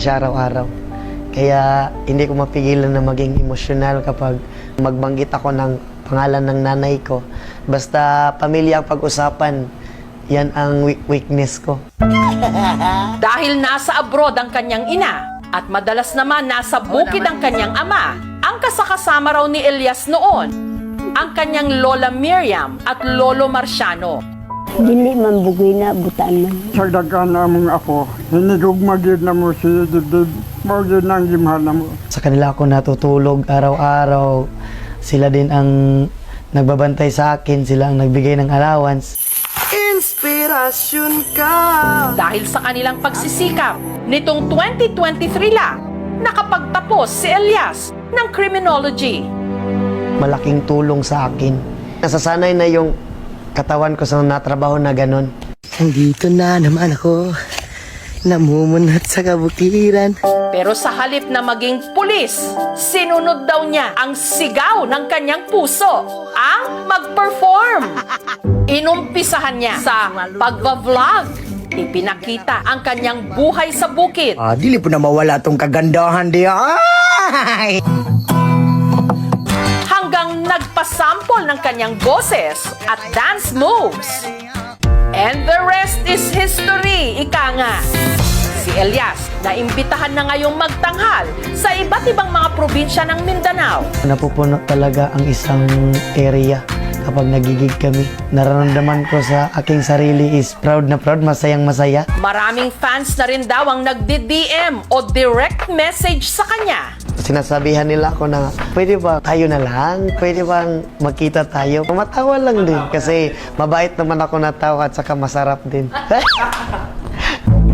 siya araw-araw. Kaya hindi ko mapigilan na maging emosyonal kapag magbanggit ako ng pangalan ng nanay ko. Basta pamilya ang pag-usapan, yan ang weakness ko. Dahil nasa abroad ang kanyang ina at madalas naman nasa bukid ang kanyang ama, ang kasakasama raw ni Elias noon, ang kanyang Lola Miriam at Lolo Marciano. Dili man bugoy na butaan man. Sa dagan among ako, hinigugmagid na mo si Dibdib, magid nang gimhan na mo. Sa kanila ako natutulog araw-araw. Sila din ang nagbabantay sa akin, sila ang nagbigay ng allowance. Inspirasyon ka. Dahil sa kanilang pagsisikap, nitong 2023 lang, nakapagtapos si Elias ng criminology. Malaking tulong sa akin. Nasasanay na yung katawan ko sa natrabaho na ganun. Andito na naman ako, namumunat sa kabukiran. Pero sa halip na maging pulis, sinunod daw niya ang sigaw ng kanyang puso, ang mag-perform. Inumpisahan niya sa pagva-vlog. Ipinakita ang kanyang buhay sa bukid. Dili po na mawala tong kagandahan di. Ay! Hanggang nagpasample ng kanyang boses at dance moves. And the rest is history, ika nga. Si Elias na imbitahan na ngayong magtanghal sa iba't ibang mga probinsya ng Mindanao. Napupuno talaga ang isang area kapag nagigig kami. Nararamdaman ko sa aking sarili is proud na proud, masayang masaya. Maraming fans na rin daw ang nagdi-DM o direct message sa kanya. Sinasabihan nila ako na, pwede ba tayo na lang? Pwede bang magkita tayo? Matawa lang din kasi mabait naman ako na tao at saka masarap din.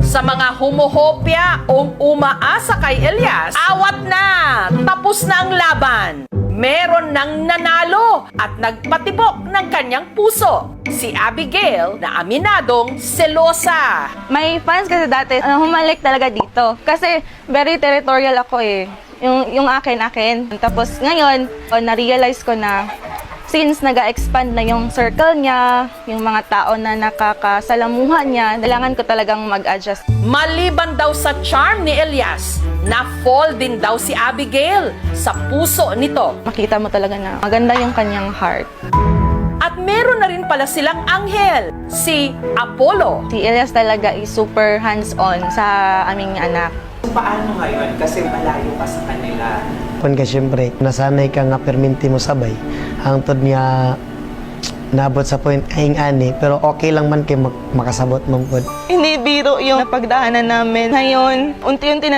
Sa mga humuhopya o umaasa kay Elias, awat na! Tapos na ang laban! Meron nang nanalo at nagpatibok ng kanyang puso. Si Abigail na aminadong selosa. May fans kasi dati, humalik talaga dito. Kasi very territorial ako eh. Yung akin. Tapos ngayon, na-realize ko na since nag-expand na yung circle niya, yung mga tao na nakakasalamuhan niya, kailangan ko talagang mag-adjust. Maliban daw sa charm ni Elias, na-fall din daw si Abigail sa puso nito. Makita mo talaga na maganda yung kanyang heart. At meron na rin pala silang anghel, si Apollo. Si Elias talaga is super hands-on sa aming anak. Paano ngayon? Kasi malayo ka sa kanila. Kung ka siyempre, nasanay ka nga perminti mo sabay. Hangtod niya nabot sa point aying ani, pero okay lang man kay makasabot man pod. Hindi biro yung napagdaanan namin. Ngayon, unti-unti na